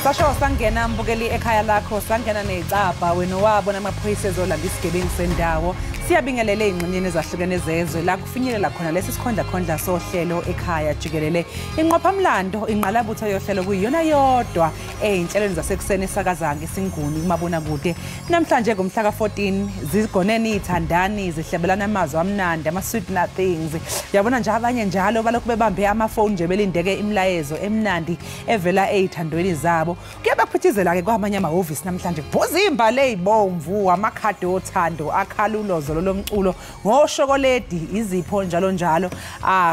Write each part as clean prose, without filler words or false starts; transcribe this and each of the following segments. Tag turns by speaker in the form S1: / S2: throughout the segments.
S1: Sasho sangena mbukeli ekhaya lakho sangena necaba wena wabona amaphoyisa ezolanda isigebengu sendawo siyabingelele ingxenyeni ezahlukene zezwe la kufinyelela khona lesi sikhondla sohlelo ekhaya jikelele inqophamlando inqalabutho yohlelo kuyiyona yodwa einhlelweni zasekuseni esakazanga isinguni kumabona kude namhlanje ngomhla ka14 zigonene ithandani zihlebelana amazwi amnandi ama sweet nothings yabona nje abanye njalo balokhu bebambe amafoni nje belindeke imlayezo emnandi evela eithandweni zabo kuyabaphithizela ke kwamanye amahhovisi namhlanje bhozimba lezibomvu amakhadi othando akhalulozo lomculo ngoshokoledi izipho njalo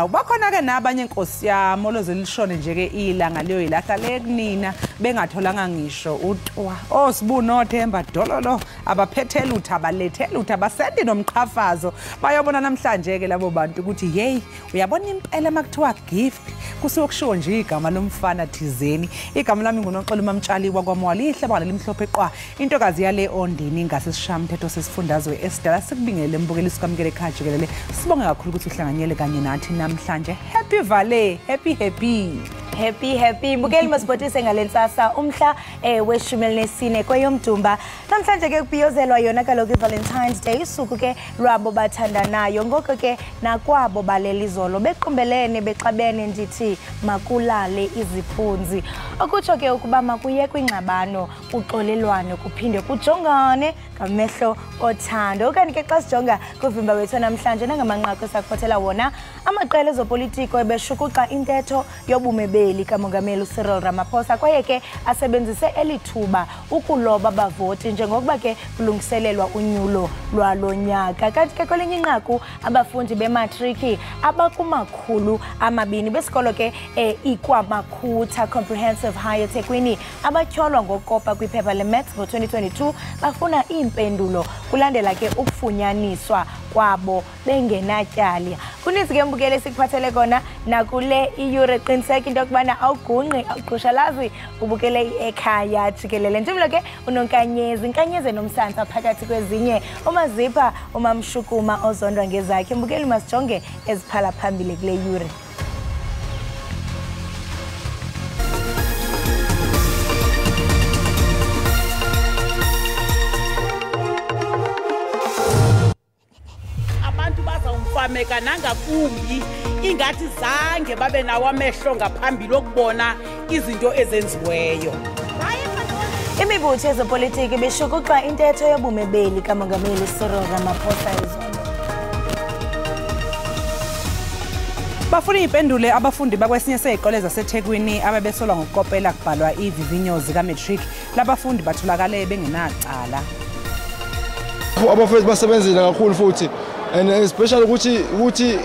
S1: bakhona ke nabanye inkosi yami olozilishone nje ke ilanga leyo ilahla lekunina bengatholanga ngisho utwa osibuno Themba Dololo abaphethela utha balethela utha basendi nomqhafazo bayobona namhlanje ke labo bantu ukuthi hey uyabona impela makuthiwa gift kusokushiwo nje igama lomfana thizeni igama lami nguNoxolo Mamtshali kwakwamwalihle bana limhlophe qwa intokazi yale ondini ingase sishamthetho sesifundazwe esidala sikubingelele mbukeli sikamkele ekhaya jikelele sibonge kakhulu ukuthi uhlanganyele kanye nathi namhlanje happy vale happy mbukeli masibotise ngalensasa umhla we-14 kweyomdumba namhlanje ke kubhiyozelwa yona kaloku i-Valentine's Day isuku ke lwabo bathandanayo ngoko ke nakwabo balelizolo bequmbelene bexabene ndithi makulale iziphunzi okutsho ke ukuba makuye kwingxabano kuxolelwane kuphinde kujongane ngamehlo othando okanye ke xa sijonga kuvimba wethu namhlanje nangamanqaku esakhothela wona amaqela ezopolitiko ebeshukuxa intetho yobume beli kamongameli Cyril Ramaphosa kwaye ke asebenzise elithuba ukuloba bavoti njengokuba ke kulungiselelwa unyulo lwalonyaka kanti ke kwelinye inqaku abafundi bematriki abakumakhulu amabini besikolo ke ikwamakhutha Comprehensive Higher Tekwini abatyholwa ngokopa kwiphepha le-Maths ngo-2022 bafuna impendulo kulandela ke ukufunyaniswa kwabo bengenatyali kuninzi ke mbukele sikuphathele kona nakule iyure qiniseka into yokubana awugungqi awuqhushalazi ubukele ekhaya jikelele njemlo ke unonkanyezi nomsantsa phakathi kwezinye umazipha umamshukuma ozondwa ngezakhe mbukeli masijonge eziphala phambili kule yure
S2: meka nangakumbi ingathi zange babe nawo amehlo ngaphambili okubona izinto ezenziweyo
S1: imibutho yezopolitiki beshukuxa intetho yobume beli kamongameli Cyril Ramaphosa izolo bafuna impendule abafundi bakwesinye sezikole zaseThekwini ababesolwa ngokukopela kubhalwa ivivinyo zika matric labafundi batholakale bengenacala
S3: abafundi basebenzile kakhulu futhi and especially ukuthi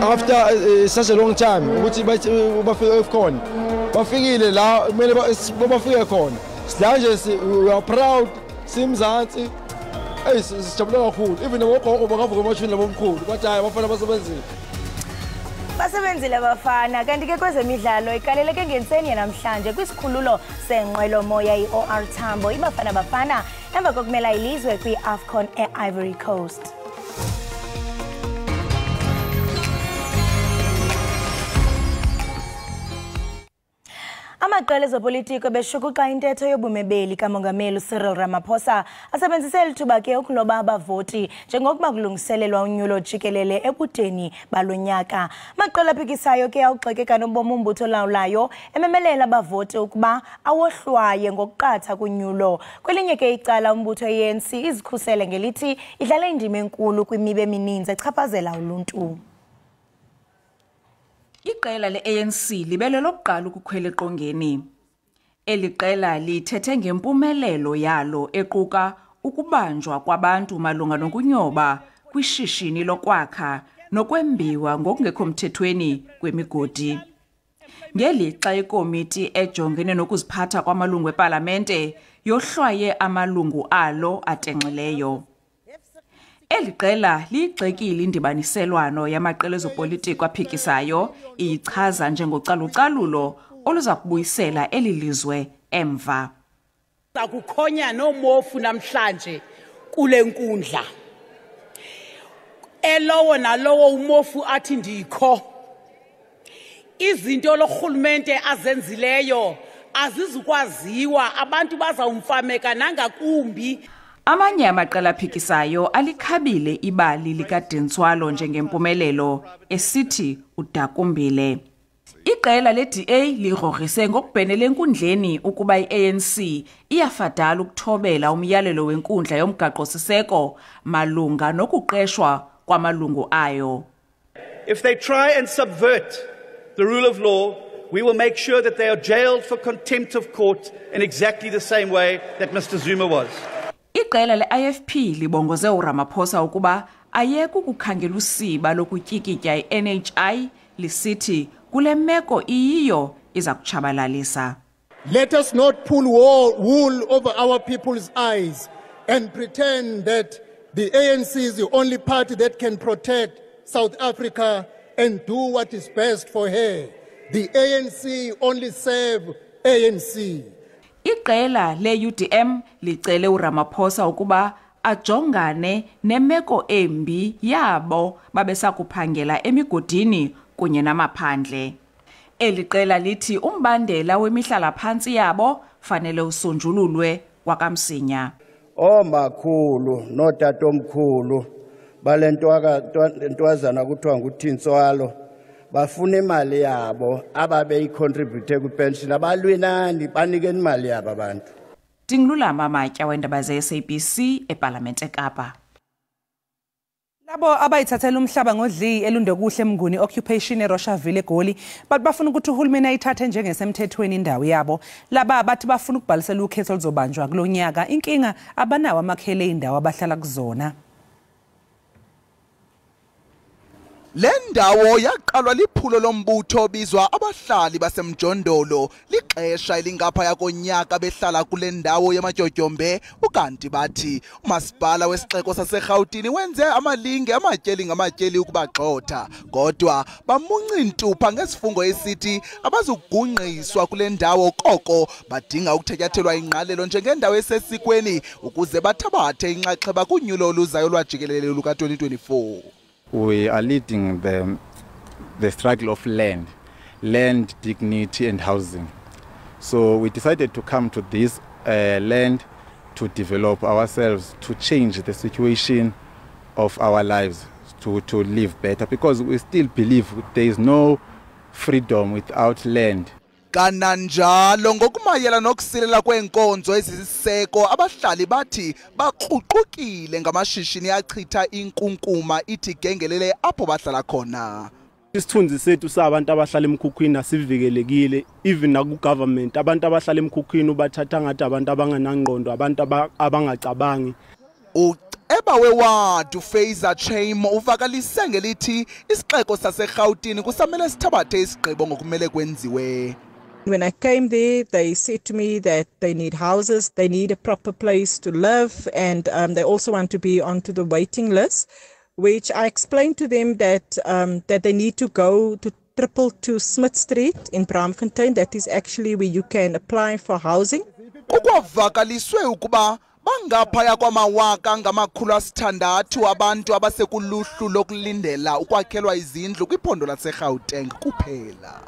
S3: after such a long time ukuthi bafike khona bafikile la kumele bafike khona sidanje we are proud simzansi sijabula kakhulu even ngogogo bakavuka emashini labomkhulu bathi hayi abafana
S1: basebenzile abafana kanti ke kwezemidlalo ikaleleke ngenseni namhlanje kwisikhululo senqwelo moya iOR Tambo ibafana bafana emva kokumela ilizwe kwiAFCON eIvory Coast amaqela ezopolitiko beshukuxa intetho yobume beli kamongameli Cyril Ramaphosa asebenzise lithuba ke ukuloba abavoti njengokuba kulungiselelwa unyulo jikelele ebudeni balonyaka amaqela aphikisayo ke awugxekeka nobomi umbutho lawulayo ememelela abavoti ukuba awohlwaye ngokuqatha kunyulo kwelinye ke icala umbutho ANC izikhusele ngelithi idlala indima enkulu kwimibe emininzi echaphazela uluntu
S4: Iqela le-ANC libele lokuqala ukukhwela eqongeni. Eli qela lithethe ngempumelelo yalo equka ukubanjwa kwabantu malunga nokunyoba kwishishini lokwakha nokwembiwa ngokungekho mthethweni kwemigodi. Ngelixa ikomiti ejongene nokuziphatha kwamalungu epalamente yohlwaye amalungu alo atenxileyo. Eli qela ligxekile indibaniselwano yamaqela ezopolitiko aphikisayo ichaza njengocalucalulo oluza kubuyisela eli lizwe emva.
S2: Akukhonya nomofu namhlanje kule nkundla. Elowo nalowo umofu athi ndikho. Izinto lokhulumente azenzileyo azizukwaziwa abantu bazawumfameka nangakumbi.
S4: Amanye amaqela aphikisayo alikhabile ibali likaDentswalo njengempumelelo esithi udakumbile. Iqela le-DA ligrogrise ngokubhenela enkundleni ukuba i-ANC iyafadala ukuthobela umyalelo wenkundla yomgaqo-siseko malunga nokuqeshwa kwamalungu ayo.
S5: If they try and subvert the rule of law, we will make sure that they are jailed for contempt of court in exactly the same way that Mr. Zuma was.
S4: Iqela le-IFP libongoze uRamaphosa ukuba ayeke ukukhangela usiba lokutyikitya i-NHI lisithi kule meko iyiyo iza kutshabalalisa.
S6: Let us not pull wool over our people's eyes and pretend that the ANC is the only party that can protect South Africa and do what is best for her. The ANC only serve ANC.
S4: Iqela le-UDM licele uRamaphosa ukuba ajongane nemeko embi yabo babesakuphangela emigodini kunye namaphandle. Eli qela lithi umbandela wemihlala phantsi yabo fanele usonjululwe kwakamsinya.
S7: Omakhulu notatomkhulu balentwazana kuthiwa nguThintswalo bafuna imali yabo ababeyicontribute ku-pension abalwinani banikeni imali yabo abantu.
S4: Tingilulama Amatya weendaba ze-SABC eParlamente eKapa.
S8: Labo abayithathela umhlaba ngodli elunde kuhle emnguni occupation eRoshaville eGoli but bafuna ukuthi uhulumeni ayithathe njengesemthethweni indawo yabo. Laba bathi bafuna ukubhalisela ukhetho oluzobanjwa kulonyaka. Inkinga abanawo amakhele indawo abahlala kuzona.
S9: Le ndawo yaqalwa liphulo lombutho obizwa abahlali basemjondolo lixesha elingaphaya konyaka behlala kule ndawo yamatyotyombe ukanti bathi umasipala wesixeko saseRhawutini wenze amalinge amatyeli ngamatyeli ukubagxotha kodwa bamunca intupha ngesifungo esithi abazugungqiswa kule ndawo koko badinga ukuthatyathelwa ingqalelo njengendawo esesikweni ukuze bathabathe inxaxheba kunyulo oluzayo lwajikelele luka-2024.
S10: We are leading the struggle of land, dignity and housing. So we decided to come to this land to develop ourselves, to change the situation of our lives, to live better, because we still believe there is no freedom without land.
S9: Kananjalo ngokumayela nokusilela kwenkonzo ezisiseko abahlali bathi baqhuqukile ngamashishini achitha inkunkuma ithi gengelele apho bahlala khona.
S11: Isithunzi sethu sabantu abahlala emkhukhwini asivikelekile, even naku government abantu abahlala emkhukhwini ubathatha ngathi abantu abanganangqondo, abantu abangacabangi.
S9: Eba wewadu Fazer Chamo uvakalise ngelithi isixeko saseRhawutini kusamele sithabathe isigqibo ngokumele kwenziwe.
S12: When I came there, they said to me that they need houses, they need a proper place to live, and they also want to be onto the waiting list, which I explained to them that that they need to go to 222 Smith Street in Braamfontein. That is actually where you can apply for housing.
S9: Kukwavakaliswe ukuba bangaphaya kwamawaka ngamakhulu asithandathu abantu abasekuluhlu lokulindela ukwakhelwa izindlu kwiphondo laseGauteng kuphela.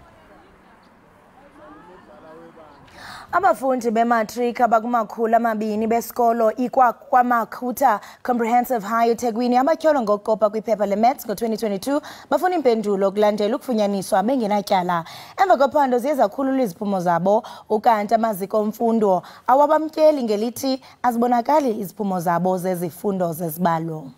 S1: Abafundi bematric abakumakhulu amabini besikolo ikwaKwamakhuta Comprehensive High eThekwini abatyholwa ngokukopa kwiphepha leMaths ngo-2022 bafuna impendulo kulandela ukufunyaniswa bengenatyala. Emva kophando ziye zakhulula iziphumo zabo ukanti amaziko omfundo awabamtyeli ngelithi azibonakali iziphumo zabo zezifundo zezibalo.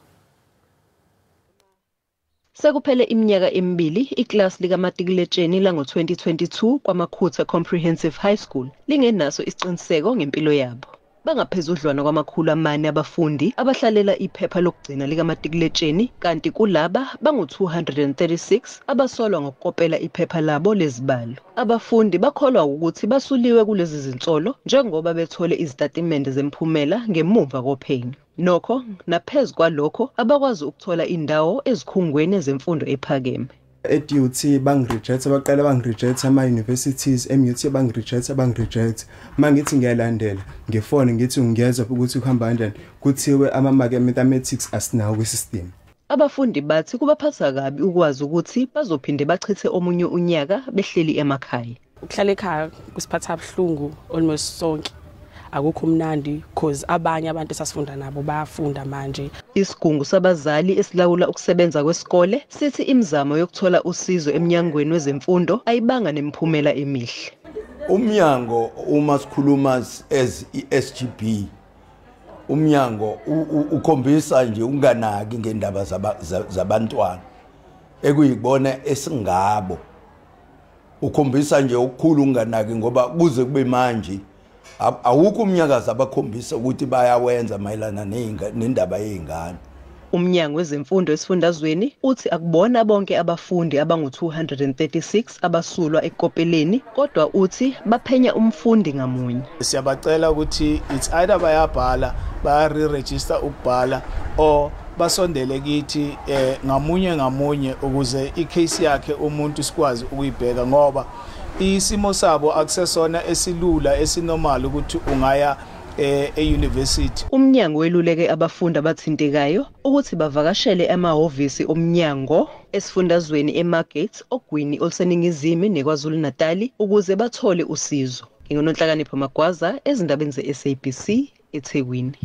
S13: Sekuphele iminyaka emibili iklasi likamatikuletsheni lango-2022 kwaMakhuta Comprehensive High School lingenaso isiqiniseko ngempilo yabo. Bangaphezudlwana kwamakhulu amane abafundi abahlalela iphepha lokugcina likamatikuletsheni kanti kulaba bangu-236 abasolwa ngokukopela iphepha labo lezibalo. Abafundi bakholwa ukuthi basuliwe kulezi zinsolo njengoba bethole izitatimende zemphumela ngemuva kophenyo. Nokho naphezu kwalokho abakwazi ukuthola indawo ezikhungweni zemfundo ephakeme.
S14: EDUT bangireject abaqala bangireject ama-universities eMUT bangireject mangithi ngiyalandela ngefone ngithi ngiyezwa ukuthi kuhamba kanjani kuthiwe ama-mathematics asinawo kwisystem.
S13: Abafundi bathi kubaphatha kabi ukwazi ukuthi bazophinde bachithe omunye unyaka behleli emakhaya.
S15: ukuhlala ekhaya kusiphatha abhlungu almost sonke. Akukho mnandi because abanye abantu esasifunda nabo bayafunda manje.
S13: Isigungu sabazali esilawula ukusebenza kwesikole sithi imizamo yokuthola usizo eminyangweni wezemfundo ayibanga nemiphumela emihle.
S16: Umnyango uma sikhuluma as iSGB umnyango ukhombisa nje unganaki ngendaba zabantwana ekuyibona esingabo. Ukhombisa nje ukukhulu unganaki ngoba kuze kube manje awukho umnyakazi abakhombisa ukuthi bayawenza mayelana nendaba yezingane.
S13: Umnyango wezemfundo esifundazweni uthi akubona bonke abafundi abangu-236 abasulwa ekopeleni kodwa uthi baphenya umfundi ngamunye.
S17: Siyabacela ukuthi it's either bayabhala baya-re-register ukubhala or basondele kithi ngamunye ukuze icase yakhe umuntu sikwazi ukuyibheka ngoba isimo sabo akusesona esilula esinormal ukuthi ungaya e-university.
S13: Umnyango weluleke abafundi abathintekayo ukuthi bavakashele amahhovisi omnyango esifundazweni eMarket, Ogwini, Oluseningizimu neKwaZulu Natali ukuze bathole usizo. Ngingononhlakanipho Magwaza ezindabeni ze-SABC eThekwini.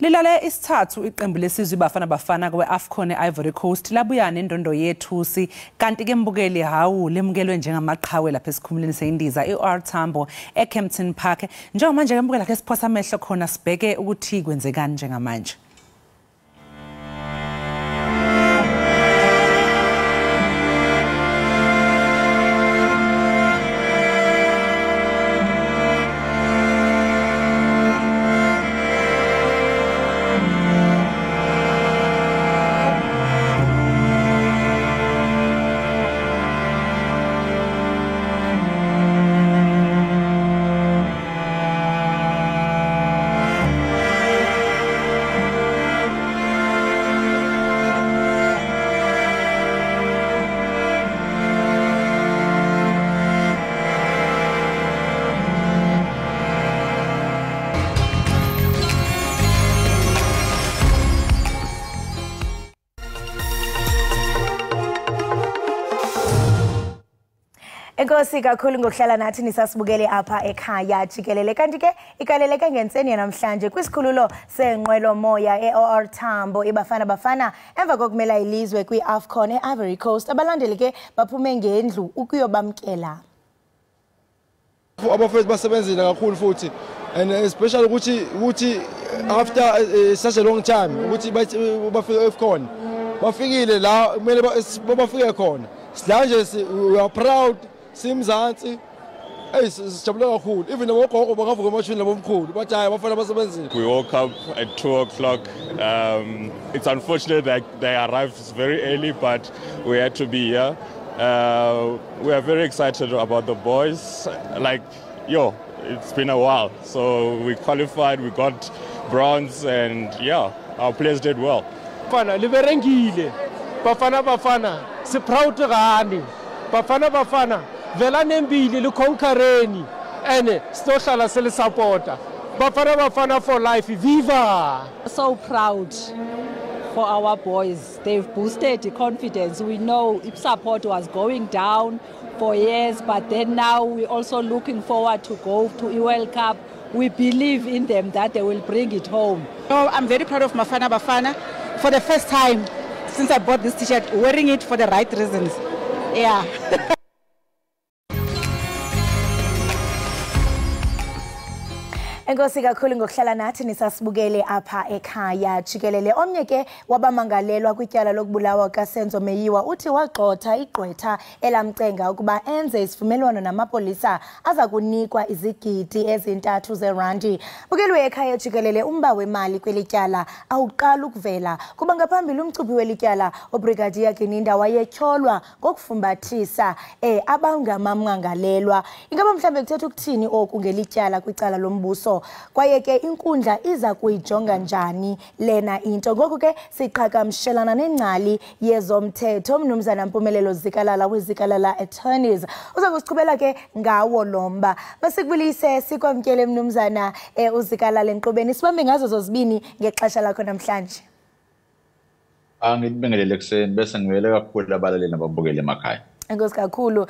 S8: Lilale isithathu iqembu lesizwe Bafana kwe-AFCON e-Ivory Coast labuya nendondo yethusi kanti ke mbukeli hawu lemukelwe njengamaqhawe lapha esikhumuleni seyindiza i-OR Tambo eKempton Park. Njengamanje ke mbukela ke siphosa amehlo khona sibheke ukuthi kwenzekani njengamanje.
S1: Enkosi kakhulu ngokuhlala nathi nisasibukele apha ekhaya Jikelele kanti ke ikaleleke ngenseni namhlanje kwisikhululo senqwelo moya eOR Tambo iBafana emva kokumela ilizwe kwiAFCON eIvory Coast abalandeli ke baphume ngendlu ukuyobamkela.
S3: Abafethu basebenzile kakhulu futhi and especially ukuthi after such a long time ukuthi bafike eAFCON bafikile la kumele bafike khona. Silanje we are proud Simzansi sijabule kakhulu even nogogo bakavuka emashini labomkhulu bathi hayi abafana basebenzile.
S18: We woke up at 2 o'clock. It's unfortunate that they arrived very early, but we had to be here. We are very excited about the boys. It's been a while, so we qualified, we got bronze, and our players did well.
S19: Bafana liberengile. Bafana si proud gani. Bafana vela nembili lukonkareni ene stohlala sele supporter. Bafana for life, viva.
S20: So proud for our boys. They've boosted the confidence. We know support was going down for years, but then now we're also looking forward to go to a World Cup. We believe in them that they will bring it home.
S21: I'm very proud of Bafana for the first time since I bought this t-shirt, wearing it for the right reasons. Yeah.
S1: Enkosi kakhulu ngokuhlala nathi nisasibukele apha ekhaya Jikelele. Omnye ke wabamangalelwa kwityala lokubulawa kaSenzo Meyiwa uthi wagxotha igqwetha elamcenga ukuba enze isivumelwano namapolisa aza kunikwa izigidi ezintathu zerandi. Bukelwe ekhaya Jikelele umba wemali kwelityala awuqala ukuvela kuba ngaphambili umcuphi welityala oBrigadier Gininda wayetyholwa ngokufumbathisa abangamamngalelwa. Ingaba mhlambe kuthetha ukuthini oku ngelityala kwicala lombuso kwaye ke inkundla iza kuyijonga njani lena into. Ngoku ke siqhagamshelana nengcali yezomthetho Mnumzana Mpumelelo Zikalala wezikalala attorneys uza kusichubela ke ngawo lomba. Masikubulise sikwamkele Mnumzana uzikalala enkqubeni sibambe ngazo zozibini ngexesha lakho namhlanje.
S22: Angibingelele kuseni bese ngivele kakhulu abalaleli nababukeli emakhaya.
S1: Enkosi kakhulu.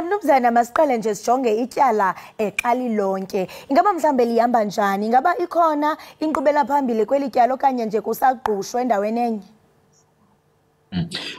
S1: Mnumzana masiqale nje sijonge ityala xa lilonke. Ingaba mhlambe lihamba njani? Ingaba ikhona inkqubela phambili kweli tyala okanye nje kusagqushwe endaweni enye?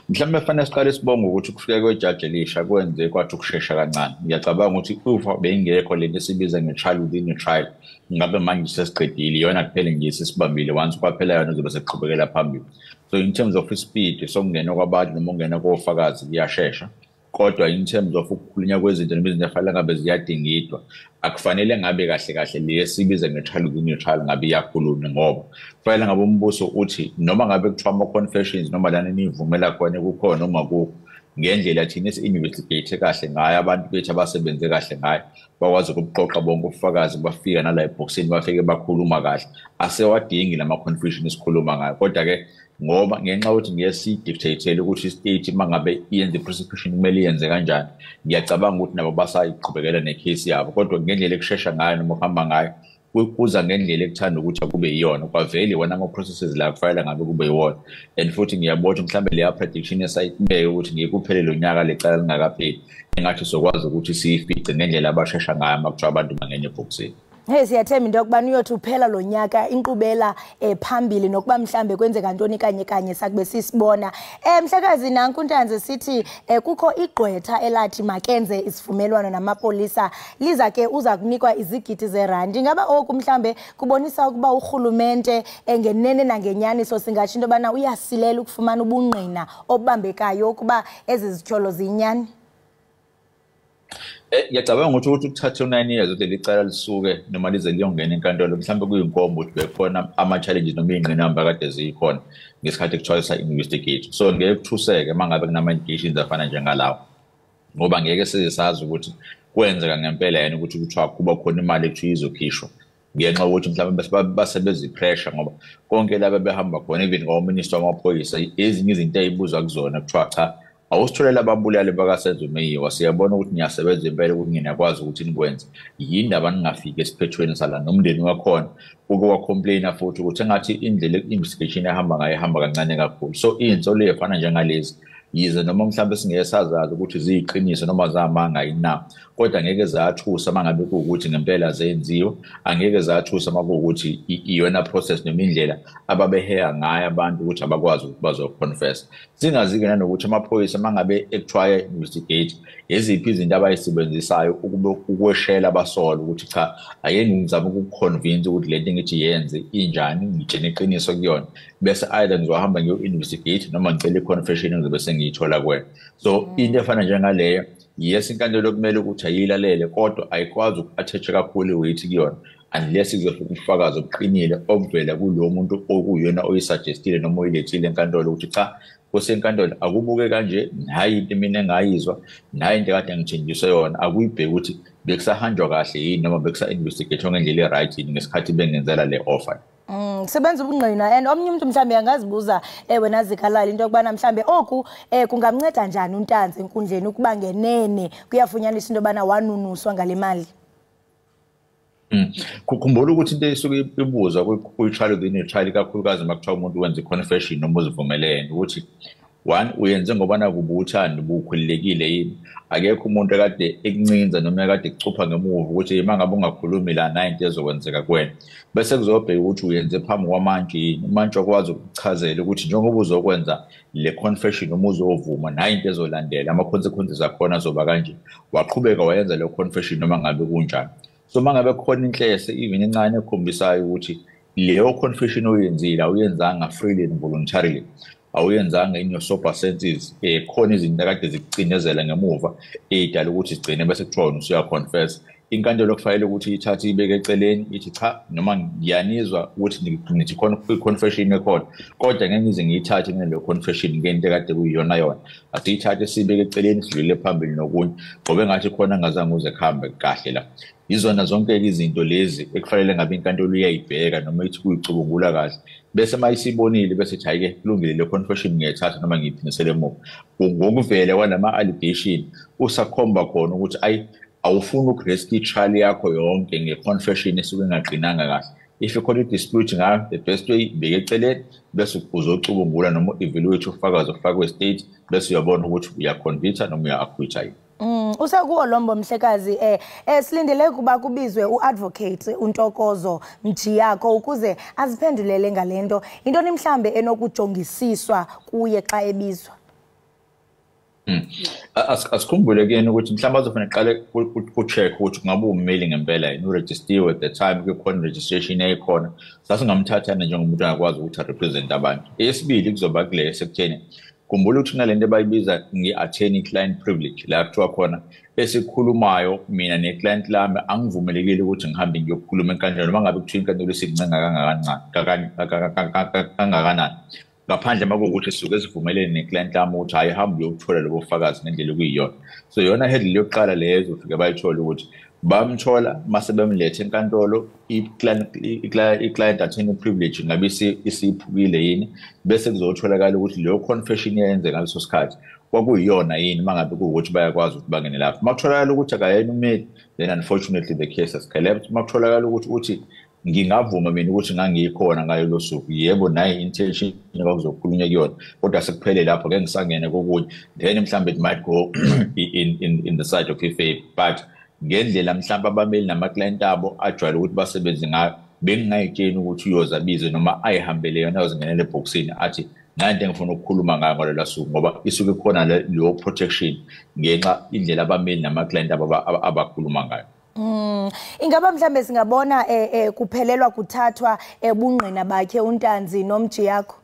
S2: Mhlawumbe fanele siqale sibonge ukuthi ukufika kwejaji elisha kwenze kwathi ukushesha kancane. Ngiyacabanga ukuthi ufa beyingekho lento esibiza nge-trial within a trial. Ngabe manje sesiqedile iyona kuphela nje sisibambile once kwaphela yona uzobe seqhubekela phambili. So in terms of speed sokungena kwabantu noma ungena kofakazi kuyashesha. Kodwa in terms of ukukhulunywa kwezinto nezinto efanele ngabe ziyadingidwa akufanele ngabe kahle le sibiza nge-trial within a trial ngabe iyakhulunywa ngoba kufanele ngabe umbuso uthi noma ngabe kuthiwa ama-confessions noma lana nivumela khona kukhona noma kukho ngendlela thina si-investigate kahle ngayo abantu bethu abasebenze kahle ngayo bakwazi ukuqoqa bonke ubufakazi bafika nala ebhokisini bafike bakhuluma kahle asewadingi lama-confession esikhuluma ngayo kodwa-ke ngoba ngenxa yokuthi ngiyesi-dictatele ukuthi i-state mangabe iyenze i-prosecution kumele iyenze kanjani ngiyacabanga ukuthi nabo basayiqhubekela necase yabo kodwa ngendlela ekushesha ngayo noma kuhamba ngayo kuza ngendlela ekuthanda ukuthi akube yiyona kwavele wona ama-processes la kufanele ngabe kube yiwona and futhi ngiyabona mhlawumbe leya prediction esayibeke ukuthi ngekuphele lo nyaka lecala lingakapheli engathi sokwazi ukuthi siyifice ngendlela abashesha ngayo uma kuthiwa abantu bangene ebhokisini.
S1: Siyathemba into yokubana uyothi uphela lo nyaka inkqubela phambili nokuba mhlambe kwenzeka ntoni kanye sakube sisibona. Mhlekazi nanku Ntanzi sithi kukho igqwetha elathi makenze isivumelwano namapolisa liza ke uza kunikwa izigidi zerandi. Ingaba oku mhlambe kubonisa ukuba urhulumente ngenene nangenyaniso singatsho into yobana uyasilela ukufumana ubungqina obambekayo ukuba ezi zityholo ziyinyani?
S2: Ngiyacabanga ukuthi ukuthatha 9 years ukuthi licala lisuke noma lize liyongena enkantolo mhlawumbe kuyinkombo ukuthi bekhona ama-challenges noma iy'ngqinamba kade ziyikhona ngesikhathi kuthiwa sa-investigate. So ngeke kuthuseke uma ngabe kunama-indications afana njengalawo ngoba ngeke sizazi ukuthi kwenzeka ngempela yena ukuthi kuthiwa kuba khona imali ekuthiwa izokhishwa ngenxa yokuthi mhlawumbe basebenzisa i-pressure ngoba konke laba behamba khona even ngawominister wamaphoyisa ezinye izinto ey'buzwa kuzona kuthiwa cha awusitholela ababulali bakasenzo meyiwa siyabona ukuthi niyasebenza impela ukuthi nginakwazi ukuthi nikwenze yindaba ningafiki esiphethweni sala nomndeni wakhona uke wacomplaina futhi ukuthi engathi indlela i-investigation ehamba ngayo ehamba kancane kakhulu. So iy'nsolo ey'fana njengalezi yize noma mhlawumbe singeke sazazi ukuthi ziyiqiniso noma zamanga yina kodwa ngeke zathusa uma ngabe kuwukuthi ngempela zenziwe angeke zathusa uma kuwukuthi iyona process noma indlela ababeheya ngayo abantu ukuthi abakwazi ukuthi bazoconfess. Singazi-ke nanokuthi amaphoyisa uma ngabe ekuthiwa investigate eziphi izinto abayisebenzisayo ukweshela abasolwa ukuthi cha ayeni ngizama ukukuconvince ukuthi lento ngithi yenze injani ngitshene iqiniso kuyona bese either ngizohamba ngiyo-investigate noma ngicele i-confession ngizobe sengiyithola kwena. So into efana njengaleyo yes inkantolo kumele ukuthi ayilalele kodwa ayikwazi uku-attach kakhulu iweight kuyona unless kuzofika ubufakazi obuqinile obuvela kulowo muntu okuyena oyisuggestile noma oyilethile enkantolo ukuthi cha kusenkantolo akubuke kanje nayi into mina engayizwa nayi into kade ngithenjiswe yona akuyibheki ukuthi bekusahanjwa kahle yini noma bekusa-investigate ngendlela e-right yini ngesikhathi bengenzela le offer.
S1: Sebenza ubungqina and omnye umuntu mhlambe angazibuza wena Zikalala into yokubana mhlambe oku kungamnceda njani uNtanzi enkundleni ukuba ngenene kuyafunyaniswa into yobana wanunuswa ngale mali.
S2: Kukhumbula ukuthi into esuke ibuzwa kwi-trial within a trial kakhulukazi uma kuthiwa umuntu wenza i-confession noma uzivumelene ukuthi one uyenze ngoba nakuba uthando bukhululekile yini akekho umuntu ekade ekuncinza noma ekade ekucupha ngemuva ukuthi uma ngabe ungakhulumi la nayo into ezokwenzeka kuwena bese kuzobheka ukuthi uyenze phambi kwamantshi yini umantshi akwazi ukuchazela ukuthi njengoba uzokwenza le confession noma uzovuma nayo into ezolandela ama-consequences akhona azoba kanje waqhubeka wayenza le confession noma ngabe kunjani. So uma ngabe khona inhlese even encane ekhombisayo ukuthi leyo confession oyenzile awuyenzanga freely and voluntarily awuyenzanga in your sober senses khona izinto kade zikucinezela ngemuva edala ukuthi sigcine bese kuthiwa usuyaconfess inkantolo kufanele ukuthi ithathe ibeke eceleni ithi cha noma ngiyanizwa ukuthi nithi khona i-confession ekhona kodwa ngeke ngize ngiyithathe ngaleyo confession ngento kade kuyiyona yona asiyithathe sibeke eceleni sidlule phambili nokunye ngoba engathi khona ngazange uze kuhambe kahle la. Izona zonke izinto lezi ekufanele ngabe inkantolo iyayibheka noma ithi kuyicubungula kahle bese mayisibonile bese ithi hayike kulungile le confession ngiyayithatha noma ngiyiphinisele emuva ngokuvela kwalama-allegation usakhomba khona ukuthi awufuni ukurisk i-trial yakho yonke nge-confession esuke engaqinanga kahle if you call it dispute ngayo the best way beke eceleni bese uzocubungula noma evaluate ufakazi ofakwe state bese uyabona ukuthi uyaconvicta noma uya-acquita yini.
S1: Usekuwo Lombo Mhlekazi silindele kuba kubizwe uadvocate uNtokozo Mjiyakho ukuze aziphendulele ngalento intoni mhlambe enokujongisiswa kuye xa ebizwa.
S2: Asikhumbule again ukuthi mhlawumbe azofanele qale ku-check ukuthi kungabe ummeli ngempela yini uregistiwe at the time kukhona registration ekhona sasingamthatha njengomuntu angakwazi ukuthi arepresent abantu. Eyesibili kuzoba kule sekutheni khumbula ukuthi kunalento abayibiza nge-attorney client privilege la kuthiwa khona esikhulumayo mina neclient lami angivumelekile ukuthi ngihambe ngiyokhuluma enkantolo noma ngabe kuthiwa inkantolo isincenga kangakanani ngaphandle makuwukuthi sisuke sivumelene neclient lami ukuthi hayi hamba uyokuthola lobo bufakazi ngendlela okuyiyona. So yona headline yokuqala leyo ufike bayithola ukuthi bamthola mase bemlethe enkantolo i-client attorney privilege ngabe isiphukile yini bese kuzotholakala ukuthi leyo confession yenze ngaleso sikhathi kwakuyiyona yini mangabe kuwukuthi bayakwazi ukuthi bangene lapho. Makutholakala ukuthi akayena ummeli then unfortunately the case has collapsed. Makutholakala ukuthi ngingavuma mina ukuthi ngangikhona ngayo lo suku yebo nayi intention akuzokhulunywa kuyona kodwa sekuphele lapho ke ngisangene kokunye then mhlambe it might go in the side of favor but ngendlela mhlawumbe abameli nama-client abo ajwayele ukuthi basebenze ngayo bengingayitsheni ukuthi uyozabize noma ayihambele yona ayozingenela ebhokisini athi nganto engifuna ukukhuluma ngayo ngalola suku ngoba isuke khona leyo protection ngenxa indlela abameli nama-client abo abakhuluma ngayo.
S1: Ingaba mhlambe singabona kuphelelwa kuthathwa ubungqina bakhe uNtanzi noMjiyakho.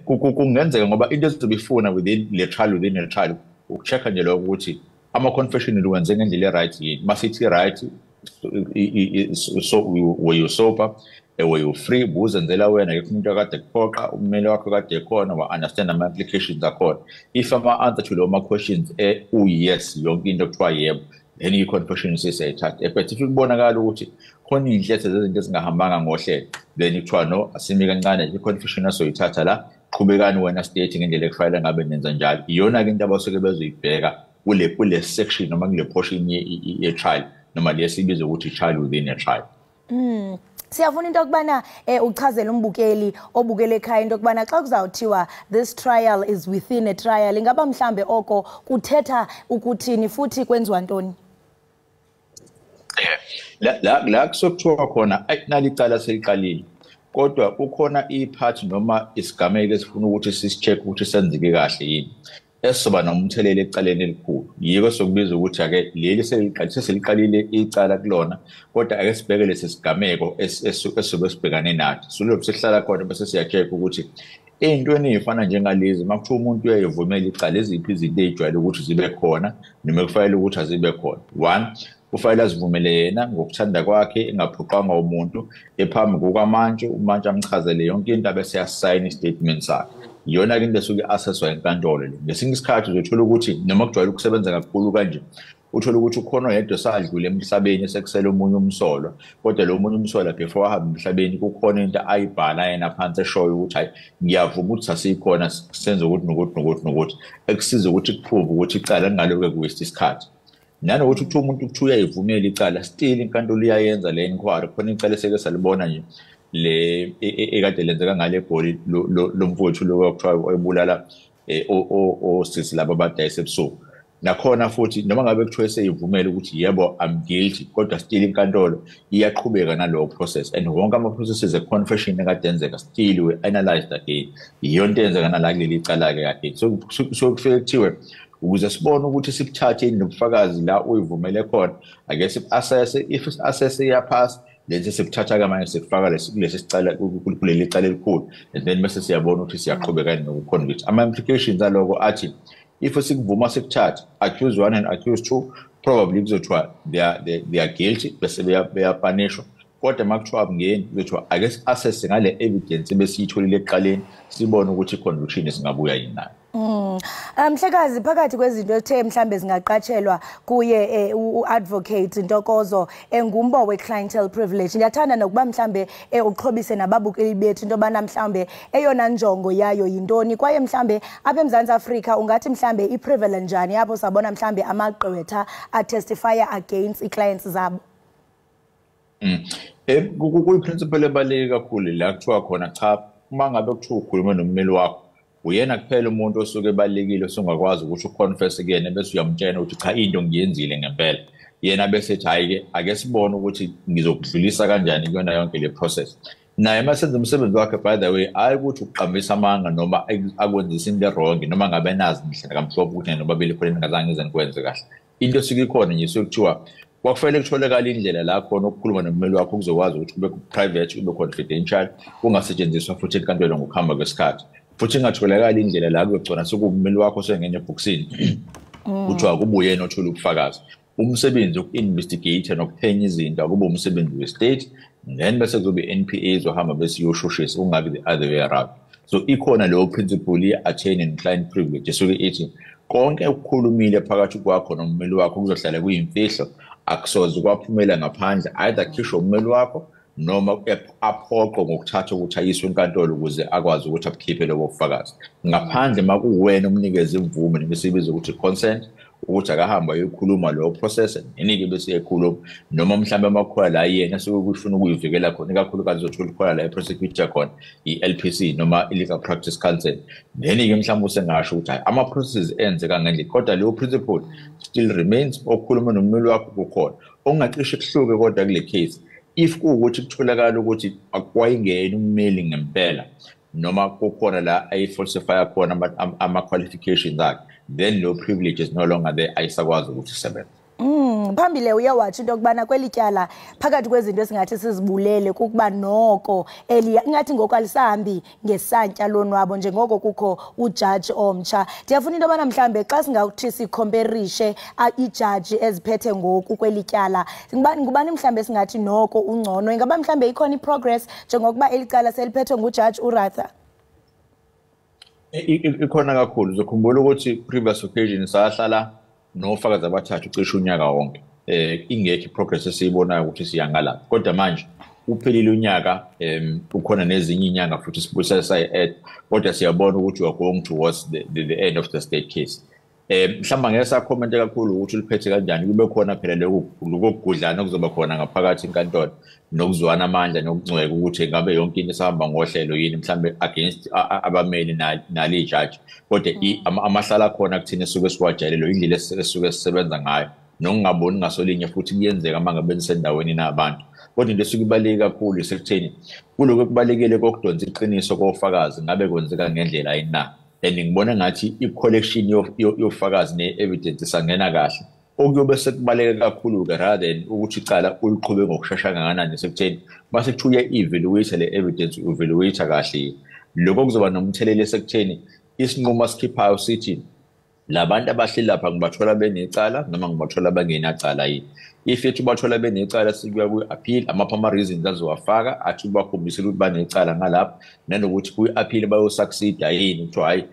S2: Kungenzeka ngoba into ezobifuna within the trial ukuchecka nje lokho ukuthi ama-confession wenze ngendlela right yini masithi right so were you sober were you free buzenzela wena ke umuntu akade kuphoqa ummeli wakho kade ekhona wa-understand ama-implications akhona if ama-answer to lawo ma-questions yes yonke into kuthiwa yebo then i-confession sesiyayithatha but if kubonakala ukuthi khona iy'nhlethe zezinto ezingahambanga ngohlelo then kuthiwa no asimi kancane i-confession asoyithatha la qhubekani wena state ngendlela ekufanele ngabe nenza njalo iyona-ke into abasuke bezoyibheka kule section noma kule portion ye-trial noma lesibiza ukuthi trial within a trial.
S1: Siyafuna into yokubana uchazela umbukeli obukele ekhaya into yokubana xa kuzawuthiwa this trial is within a trial ingaba mhlambe oko kuthetha ukuthini futhi kwenziwa ntoni?
S2: La kusokuthiwa khona nalicala seliqalile kodwa kukhona iphathi noma isigameko esifuna ukuthi sisi-check ukuthi senzeke kahle yini esizoba nomthelela ecaleni elikhulu yiko sokubiza ukuthi ake leli seliqalile icala kulona kodwa ake sibheke lesi sigameko esizobe sibhekane nathi silobe sihlala khona bese siya-check ukuthi ey'ntweni ey'fana njengalezi makuthiwa umuntu uyayivumela icala eziphi izinto ey'jwayele ukuthi zibe khona noma kufanele ukuthi azibe khona. One, kufanele azivumele yena ngokuthanda kwakhe engaphoqwanga umuntu ephambi kukamantshi umantshi amchazele yonke into abese yasayina istatement sakhe iyona-ke into esuke assesswa enkantolo le. Ngesinye isikhathi uzothola ukuthi noma kujwayele ukusebenza kakhulu kanje uthola ukuthi ukhona yedwa sadlule emhlabeni esekusele omunye umsolwa kodwa lo munye umsolwa before ahamba emhlabeni kukhona into ayibhala yena phansi eshoyo ukuthi hayi ngiyavuma ukuthi sasikhona senze ukuthi nokuthi ekusiza ukuthi kuprove ukuthi icala lingaloke kuwaste isikhathi nanokuthi kuthiwa umuntu kuthiwa uyayivumela icala still inkantolo iyayenza le inquiry khona icala eseke salibona nje le ekade lenzeka ngale goli lomfowethu lo kuthiwa ebulala osisi laba abadayisa ebusuku nakhona futhi noma ngabe kuthiwa seyivumela ukuthi yebo I'm guilty kodwa still inkantolo iyaqhubeka nalowo process and wonke ama-processes e-confession ekade enzeka still we-analyzed again iyona into eyenzeka nala kuleli cala-ke again so kufike kuthiwe ukuze sibone ukuthi sikuthathe nobufakazi la uyivumele khona ake si-assesse if i-assesse iyaphasa then sesibuthatha-ke manje sikufaka kulesi sicala kuleli cala elikhulu and then bese siyabona ukuthi siyaqhubeka noku-convict ama-implications aloko athi if sikuvuma sikuthatha accuse 1 and accuse 2 probably kuzothiwa they are guilty bese beyapanishwa kodwa makuthiwa abungeni kuzothiwa ake si-assesse ngale evidence besiyitholile ekuqaleni sibone ukuthi i-conviction singabuya yini nayo.
S1: Mhlekazi phakathi kwezinto ethe mhlambe zingaqatshelwa kuye uadvocate Ntokozo engumbo we-clientele privilege ngiyathanda nokuba mhlambe uxhobise nababukeli bethu into yobana mhlambe eyona njongo yayo yintoni kwaye mhlambe apha eMzantsi Afrika ungathi mhlambe i-prevalent njani apho sabona mhlambe amagqwetha atestifya against i-clients zabo.
S2: Kuyiprinciple ebaluleke kakhulu la kuthiwa khona cha uma ngabe kuthiwa ukhuluma nommeli wakho uyena kuphela umuntu osuke ebalekile osungakwazi ukuthi uconfess kuyena bese uyamtshela ukuthi cha into ngiyenzile ngempela yena bese ethi hayi ke ake sibone ukuthi ngizokudlulisa kanjani kuyona yonke le process naye masenza umsebenzi wakhe by the way hayi ukuthi uqhambisa amanga noma akwenzisa into wrong noma ngabe nazi ngihlala kamhlophe ukuthi noma babili khona ngazange ize ngikwenze kahle into sikikhona nje sokuthiwa kwakufanele kutholakala indlela la khona ukukhuluma nommeli wakho kuzokwazi ukuthi kube private ube confidential kungasetshenziswa futhi enkantolo ngokuhamba kwesikhathi futhi ingatholakala indlela la kuyogcona sekummeli wakho sengene ebhokisini kuthiwa kubuye yena othola ubufakazi umsebenzi woku-investigate nokuphenya izinto akube umsebenzi we-state then bese kuzobe i-NPA zohamba bese iyoshushisa kungabi the other way around so ikhona leyo principle ye-attorney and client privilege esuke ithi konke ukukhulumile phakathi kwakho nommeli wakho kuzohlala kuyimfihlo akusoze kwaphumela ngaphandle either khishwe ummeli wakho noma aphoqo ngokuthatha ukuthi ayiswe enkantolo ukuze akwazi ukuthi abukhiphe lobo bufakazi ngaphandle makuwena umnikeza imvume nebesibiza ukuthi consent ukuthi akahamba ayokhuluma lo process nenike bese ekhuluma noma mhlambe amakhola la yena soke kufuna ukuyivikela khona ikakhulukazi uzothola khona la iprosecutor khona iLPC noma illegal practice council nenike mhlambe usengasho ukuthi ama processes enzeka ngendlela kodwa leyo principle still remains okukhuluma nommeli wakho kukhona ongacishe kuhluke kodwa kule case if kuwukuthi kutholakala ukuthi akwayingeni ummeli ngempela noma kukhona la ayifalsify khona ama-qualifications akhe then no privilege is no longer there ayisakwazi ukuthi isebenze.
S1: Phambili uyawathi into okubana kwelityala phakathi kwezinto esingathi sizibulele kukuba noko ingathi ngoko alisahambi ngesantya lonwabo njengoko kukho ujaji omtsha ndiyafuna into yobana mhlambe xa singakuthi sikhomperishe ijaji eziphethe ngoku kwelityala ngubani mhlambe singathi noko ungcono ingaba mhlambe ikhona iprogress njengokuba elicala seliphethwe ngujaji uRatha
S2: ikhona kakhulu uzokhumbula ukuthi previous occasion sahlala nofakazi abathathu cishe unyaka wonke ingekho iprogress esiyibonayo ukuthi siyangalapha kodwa manje uphelile unyaka ukhona nezinye inyanga futhi sibuyisa sayi kodwa siyabona ukuthi we are going towards the end of the state case mhlamba ngeke sakhommente kakhulu ukuthi uliphethe kanjani kube khona phela lokugudlana okuzoba khona ngaphakathi enkantolo nokuzwana amandla nokungcweka ukuthi ngabe yonke into esahamba ngohlelo yini mhlambe against abameli nali judge kodwa amahlala khona kuthina suke siwajayelelo indlela esuke sisebenza ngayo nokungaboni ngasolinye futhi kuyenzeka mangabe nisendaweni nabantu kodwa into esuke ibaleke kakhulu isekutheni kuloko kubalekile kokudonsa iqiniso kofakazi ngabe kwenzeka ngendlela ayina and ngibona ngathi i-collection yofakazi ne-evidence isangena kahle okuyobe sekubaleka kakhulu ke rather than ukuthi icala uliqhube ngokushesha kangakanani sekutheni base kuthuye evaluate le evidence evaluate kahle lokho kuzoba nomthelelo sekutheni isinqumo sikhiphayo sithi labantu abahleli lapha ngibathola benecala noma ngibathola bangenacala yini if yethu bathola benecala sikuya ku-appeal ama reasons azowafaka athi bakhombisile ukuthi banecala ngalapha nanokuthi ku-appeal bayosucceed yini ukuthi hayi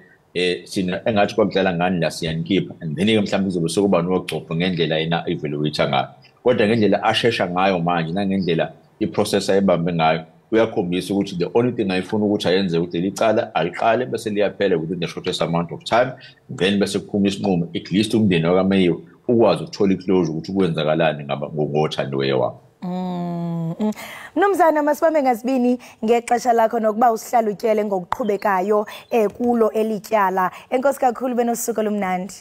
S2: sina engathi kwakudlala ngani la siyankhipha and then-ke mhlawumbe kuzobe sekuba nogcopho ngendlela yena evaluate ngayo kodwa ngendlela ashesha ngayo manje nangendlela iprocess ayibambe ngayo uyakhombisa ukuthi the only thing ayifuna ukuthi ayenze ukuthi licala aliqale bese liyaphela within the shortest amount of time then bese kuphuma isinqumo at least umndeni wakameyo ukwazi ukuthola iclosure ukuthi kwenzakalani ngothandiweyo wabo.
S1: Mnumzana masibambe ngasibini ngexesha lakho nokuba usihlala utyele ngokuqhubekayo kulo elityala enkosi kakhulu benosuku lumnandi.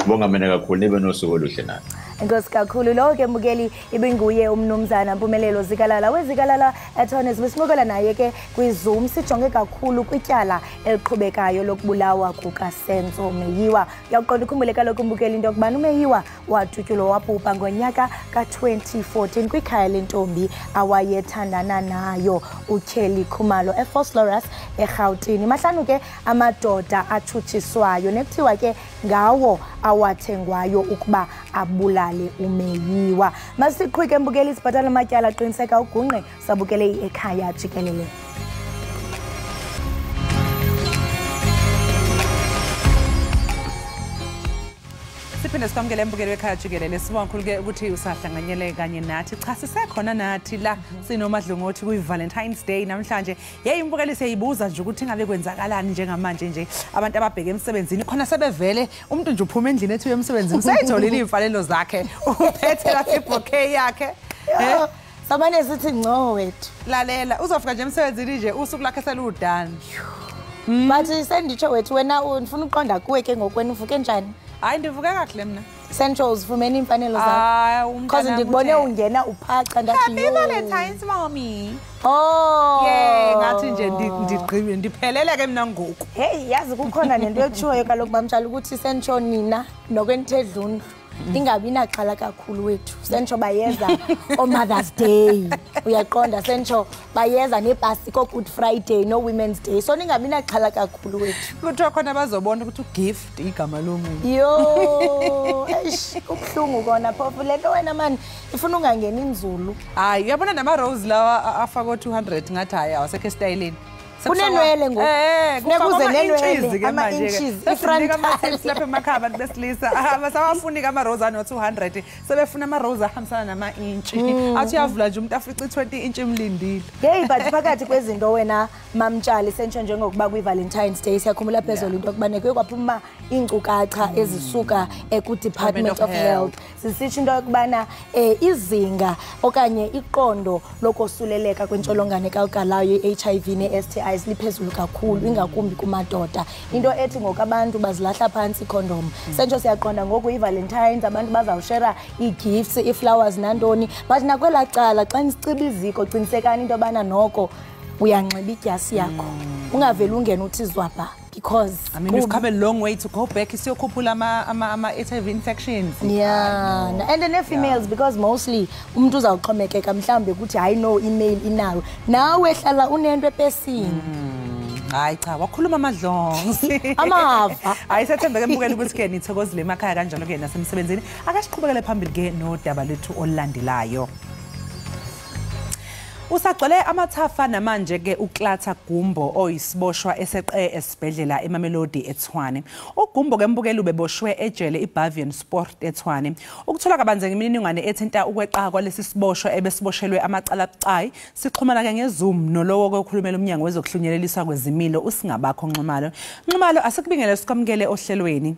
S2: Bonga mina kakhulu nibe nosuku oluhle nani.
S1: Enkosi kakhulu lo ke mbukeli ibinguye umnumzana Mpumelelo Zikalala wezikalala attorneys besimukela naye ke kwiZoom sijonge kakhulu kwityala eliqhubekayo lokubulawa kukaSenzo Meyiwa. Uyaqonda ukhumbule kaloku mbukeli into yokubana uMeyiwa wathutyulwa wabhubha ngonyaka ka-2014 kwikhaya lentombi awayethandana nayo uTyheli Khumalo eFosloras eRhawutini. Mahlanu ke amadoda athutshiswayo nekuthiwa ke ngawo awathengwayo ukuba abulale uMeyiwa. Masiqhubeke mbukeli isibhatala amatyala aqiniseka ugungqe sabukele Ekhaya Jikelele.
S8: Siphinde sikwamukele mbukeli wekhaya Jikelele sibonga kakhulu ke ukuthi usahlanganyele kanye nathi cha sisekhona nathi la sinomadlungothi kwi-Valentine's Day namhlanje yeyi imbukeli siyayibuza nje ukuthi ngabe kwenzakalani njengamanje nje abantu ababheke emsebenzini khona sebevele umuntu nje uphuma endlini ethi emsebenzini sayitholile imfanelo zakhe uphethe la ibouquet yakhe
S1: Sabane sithi ngco wethu.
S8: Lalela uzofika nje emsebenzini nje usuku lakhe seludani.
S1: But senditsho wethu wena ufuna uqonda kuwe ke ngokwena uvuke njani?
S8: Hayi ndivuke kahle mina.
S1: Centrals fumene imfanelo zakho. Because ndikubone ungena uphaca ndathi
S8: Happy Valentine's mommy.
S1: Oh.
S8: Yeah, ngathi nje ndigqibe ndiphelele ke mina ngoku.
S1: Hey, yazi kukhona nento ekuthiwayo kaloku bamtshela ukuthi Central nina nokwenthedlunu ingabi naxhala kakhulu wethu. Central bayeza on Mother's Day. Uyaqonda Central bayeza nebhasi ko Good Friday no Women's Day. So ningabi naxhala kakhulu wethu.
S8: Kuthiwa khona bazobona ukuthi ugift igama lomuntu.
S1: Yo, eish ubhlungu kona phofu lento wena man ifuna ungangena inzulu.
S8: Hayi uyabona nama rose lawa afaka 200 ngathi hayi awasekho styleni.
S1: Kunenwele ngoku. Nekuze nenwele ama inches
S8: ifront ama-tips lapha emakhaya abantu besilisa abasawafuni ama rose ano 200 sebefuna ama rose ahambisana nama intshi athi uyavula nje umuntu afica 20 intshi emlindile.
S1: Hey but phakathi kwezinto wena mamtshali sentsho njengokuba kwi Valentine's Day siyakhumula phezulu into okubaneke kwaphuma inkcukacha ezisuka ku Department of Health sisitsho into yokubana izinga okanye iqondo lokosuleleka kwentsholongwane kagawulayo iHIV neSTI liphezulu kakhulu ingakumbi kumadoda into ethi ngokabantu bazilahla phansi condom sentsho siyaqonda ngoku iValentines abantu bazawushare igifts iflowers nantoni but nakwela cala xa nisiciba iziko qinisekani into bana noko uyanxiba idyasi yakho ungaveli ungena uthi zwapha because
S8: I mean we've come a long way to go back siyokhuphula ama HIV infections.
S1: Yeah, and then females because mostly umuntu uzawuxhomekeka mhlambe ukuthi hayi no email inawe nawe hlala unento epesini.
S8: Hayi cha wakhuluma amadlonzi
S1: amava
S8: hayi sethembeke embukela ukuthi ke nithokozile emakhaya kanjalo ke nasemsebenzini akasiqhubekele phambili ke nodaba lethu olandelayo. Usagcwele amathafa namanje ke uKlatha Gumbo oyisiboshwa eseqe esibhedlela eMamelodi eTshwane. uGumbo ke mbukela ubeboshwe ejele iBavian Sport eTshwane. Ukuthola kabanze ngemininingwane ethinta ukweqa kwalesi siboshwa ebesiboshelwe amacala abucayi sixhumana ke ngeZoom nolowo kokhulumela umnyango wezokuhlunyeleliswa kwezimilo usingabakho Nxumalo. Nxumalo asikubingele sikwamukele ohlelweni.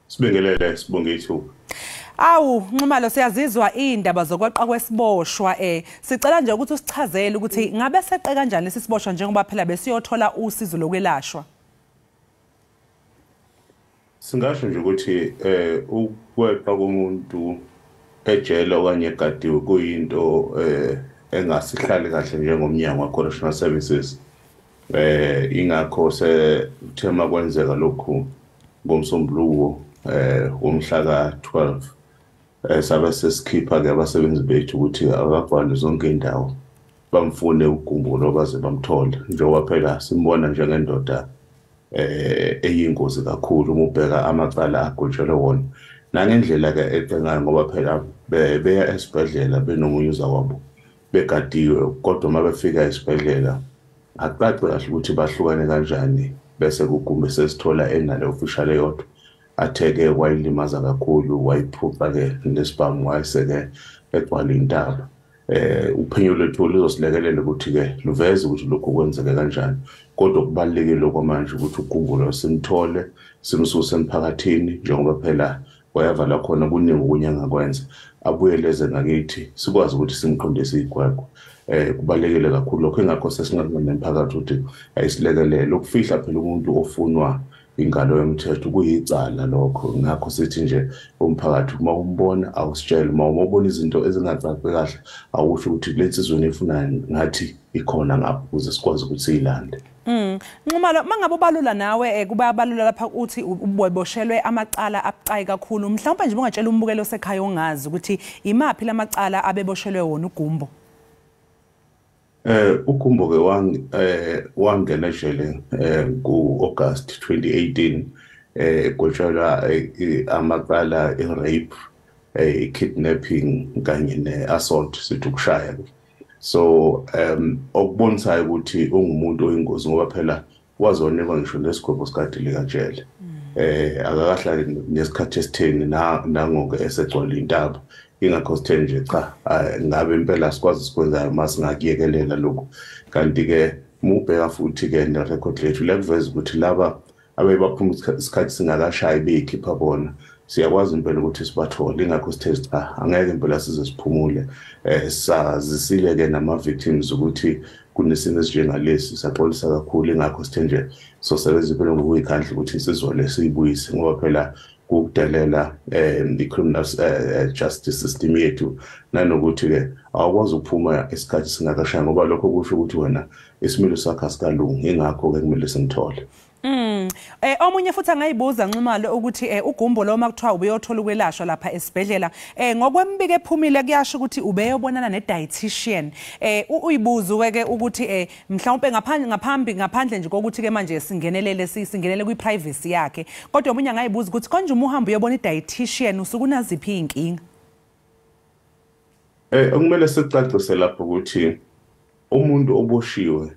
S5: Sibingelele sibonge ithuba.
S8: Awu Nxumalo siyazizwa indaba zokweqa kwesiboshwa sicela nje ukuthi usichazele ukuthi ngabe seqe kanjani lesi siboshwa njengoba phela besiyothola usizo lokwelaswa.
S5: Singasho nje ukuthi ukweqa komuntu ejele okanye egadiwe kuyinto engasihlali kahle njengomnyango wa Correctional Services. Ingakho sethema kwenzeka lokhu ngomsombuluko umhla ka-12 sabe sesikhipha ke abasebenzi bethu ukuthi abavale zonke indawo bamfune uGumbo baze bamthole njengoba phela simbona njengendoda eyingozi kakhulu umubheka amacala agojele wona nangendlela ke ecengayo ngoba phela beya esibhedlela benomunyuza wabo begadiwe kodwa mabefika esibhedlela aqaqe kahle ukuthi bahlukane kanjani bese kuGumbo sesithola enale official eyodwa atheke wayilimaza kakhulu wayiphuca ke nesibhamu wayeseke egcwala intaba. Uphenyo lwethu luzosilekelela ukuthi ke luveze ukuthi lokho kwenzeke kanjani kodwa kubalekile okwamanje ukuthi uGumbo simthole simsuse emphakathini njengoba phela wayavala khona kuningi ukunyanga kwenza abuyeleze ngakithi sikwazi ukuthi simqondise igwaqo. Kubalekile kakhulu lokho engakho sesingabe nemphakathi ukuthi ayisilekelele ukufihla phela umuntu ofunwa ingalo yomthetho kuyicala lokho ngakho sithi nje umphakathi uma umbona awusitshela uma ubona izinto ezingacaci kahle awusho ukuthi lensizwe nefuna ngathi ikhona ngapha ukuze sikwazi ukuthi silande.
S8: Nxumalo mangabe ubalula nawe kuba balula lapha uthi uboshelwe amacala abucayi kakhulu mhlawumbe nje ungatshela umbukelo sekhaya ongazi ukuthi imaphi lamacala abeboshelwe wona uGumbo.
S5: uGumbo ke wangena ejele ku-August 2018 egojela amacala rape kidnapping kanye ne-assault sithi ukushaya. So okubonisayo ukuthi ungumuntu oyingozi ngoba phela wazonikwa ngisho nesigwebo sikade likajele. Akakahlali nesikhathi esitheni nangoke esegcwala intaba ingakho sitheni nje cha ngabe impela sikwazi sikwenzayo masingakuyekelela lokho kanti ke mubheka futhi ke nerecord lethu lekuveza ukuthi laba abebaphuma isikhathi singakashayi beyikhipha bona siyakwazi impela ukuthi sibathole ingakho sithe cha angeke impela size siphumule sazisile ke nama-victims ukuthi kunesimo esinjengalesi saxolisa kakhulu ingakho sithe nje sosebenza impela ngokuyikhandla ukuthi insizwa le siyibuyise ngoba phela kukudelela i-criminal justice system yethu nanokuthi-ke awukwazi ukuphuma isikhathi singakashaya ngoba lokho kusho ukuthi wena isimilo sakho asikalungi ingakho-ke kumele simthole.
S8: Omunye futhi angayibuza Nxumalo ukuthi ugumbo lo makuthiwa ubeyothola ukwelashwa lapha esibhedlela ngokwembiko ephumile kuyasho ukuthi ubeyobonana ne-dietitian uyibuza ke ukuthi mhlawumbe ngaphandle nje kokuthi ke manje singenele kwi-privacy yakhe kodwa omunye angayibuza ukuthi konje uma uhamba uyobona i-dietitian usuke unaziphi iy'nkinga?
S5: Okumele sicacise lapho ukuthi umuntu oboshiwe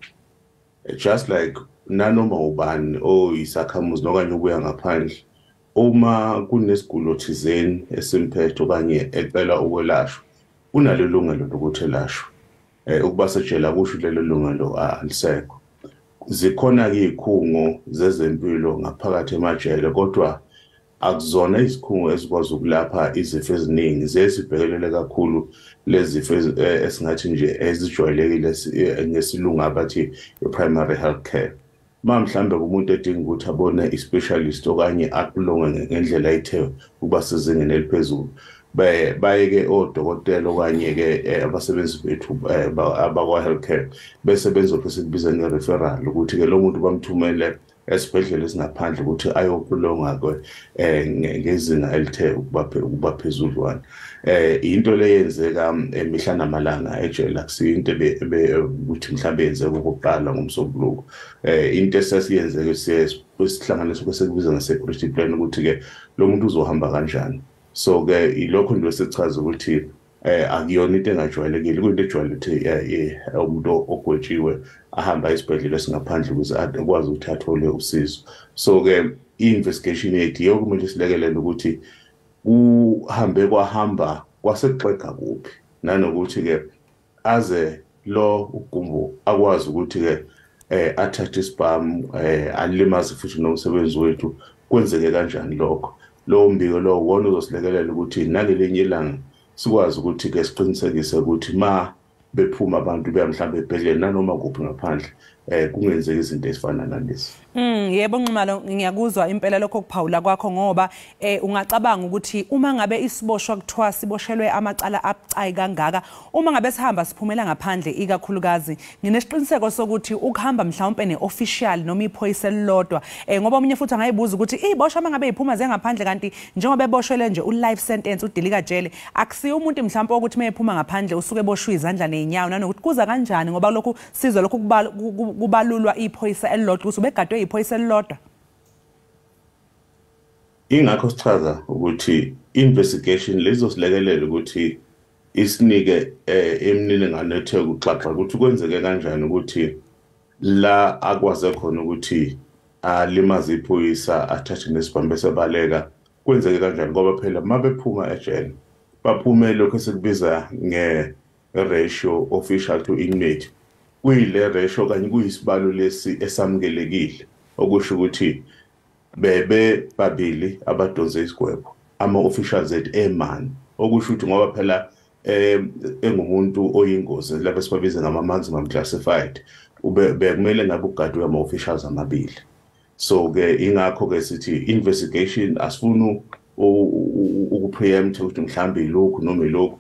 S5: just like nanoma ubani oyisakhamuzi nokanye ubuya ngaphandle uma kunesigulo thizeni esimphethe okanye ecela ukwelashwa unalo ilungelo lokuthi elashwe ukuba sejela kusho lelo lungelo alisekho. Zikhona-ke izikhungo zezempilo ngaphakathi emajele kodwa akuzona izikhungo ezikwazi ukulapha izifo eziningi zesibhekelele kakhulu lezi zifo esingathi nje ezijwayelekile ngesilungu abathi i-primary health care. Mhlawumbe umuntu edinga ukuthi abone i-specialist okanye akulonge ngendlela ethe ukuba sezingeni eliphezulu baye-ke odokotela okanye-ke abasebenzi bethu abakwa-healthcare bese benzobe sikubiza nge-referral ukuthi-ke lo muntu bamthumele esibhedlela esingaphandle ukuthi ayokulonga-ke ngezinga elithe ukuba phezudlwana. Into le yenzeka mihla namalanga ejele akusiyo into ukuthi mhlawumbe yenzeka okokuqala ngomsombuluko. Into esesiyenzeke sihlanganisa kwesekubiza nge-security plan ukuthi-ke lo muntu uzohamba kanjani. So-ke ilokho nje sesichaza ukuthi akuyona into engajwayelekile kuyinto ejwayele ukuthi umuntu ogwetshiwe ahamba esibhedlela esingaphandle ukuze akwazi ukuthi athole usizo. So-ke i-investigation yethu yiyo kumele silekelele ukuthi uhambe kwahamba kwasekuxega kuphi nanokuthi-ke aze lo ugumbo akwazi ukuthi-ke athathe isibhamu alimaze futhi nomsebenzi wethu kwenzeke kanjani lokho. Lowo mbiko lowo wona uzosilekelela ukuthi nangelinye ilanga sikwazi ukuthi-ke siqinisekise ukuthi ma bephuma abantu beya mhlawumbe ebhedlela nanoma kuphi ngaphandle kungenzeka izinto ezifana nalezi.
S8: Yebo Nxumalo ngiyakuzwa impela lokho okuphawula kwakho ngoba ungacabanga ukuthi uma ngabe isiboshwa kuthiwa siboshelwe amacala abucayi kangaka uma ngabe sihamba siphumela ngaphandle ikakhulukazi nginesiqiniseko sokuthi ukuhamba mhlawumbe ne-official noma iphoyisa elilodwa ngoba omunye futhi angayibuza ukuthi iboshwa uma ngabe iphuma zengaphandle kanti njengoba eboshwele nje u-life sentence udilika jele akusiyo umuntu mhlawumbe ukuthi uma ephuma ngaphandle usuke eboshwe izandla ney'nyawo nanokuthi kuza kanjani ngoba lokhu sizwe lokhu kubalulwa iphoyisa elilodwa ukuthi ubegadwe iphoyisa elilodwa.
S5: Ingakho sichaza ukuthi investigation lezosilekelela ukuthi isinike imininingwane ethe ukuxaxa ukuthi kwenzeke kanjani ukuthi la akwaze khona ukuthi alimaze iphoyisa athathe nesibhamu bese baleka kwenzeke kanjani ngoba phela uma bephuma ejele baphume lokho esikubiza nge-ratio official to inmate kuyile ratio kanye kuyisibalo lesi esamukelekile okusho ukuthi bebe babili abadonse isigwebo ama-officials ethu emani okusho ukuthi ngoba phela engumuntu oyingozi lapho sibabiza ngama-maximum classified bekumele ngabe ugadwe ama-officials amabili. So-ke ingakho-ke sithi investigation asifuni ukupreempt ukuthi mhlawumbe ilokhu noma ilokhu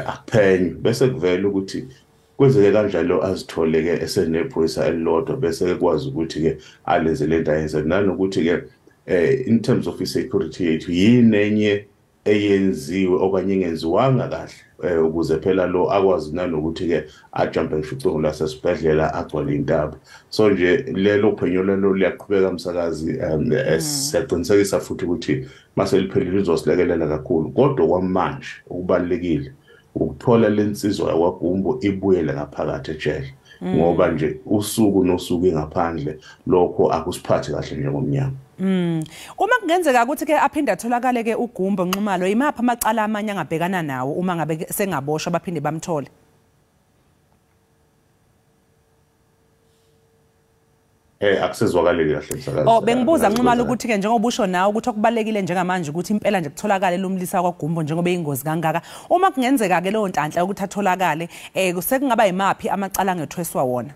S5: akuphenywe bese kuvela ukuthi kwenzeke kanjalo azithole-ke esenephoyisa elilodwa bese ekwazi ukuthi-ke alenze le nto ayenze nanokuthi-ke in terms of i-security yethu yini enye eyenziwe okanye engenziwanga kahle ukuze phela lo akwazi nanokuthi-ke ajampe ngisho ucingo lasesibhedlela agcwale intaba. So nje lelo phenyo lelo liyaqhubeka msakazi siyaqinisekisa futhi ukuthi mase liphelile lizosilekelela kakhulu kodwa kwamanje okubalulekile ukuthola lensizwa yakwagumbo ibuyele ngaphakathi ejele ngoba nje usuku nosuku ingaphandle lokho akusiphathi kahle njengomnyango.
S8: Uma kungenzeka ukuthi-ke aphinde atholakale-ke ugumbo Nxumalo imaphi amacala amanye angabhekana nawo uma ngabe sengaboshwa baphinde bamthole?
S5: akusezwakali kahle msakazi.
S8: Bengibuza Nxumalo ukuthi ke njengoba usho nawe ukuthi okubalekile njengamanje ukuthi impela nje kutholakala lumlisa kwaGumbo njengoba ingozi kangaka. Uma kungenzeka ke leyo ntanhla ukuthi atholakale sekungaba yimapi amacala angethweswa wona.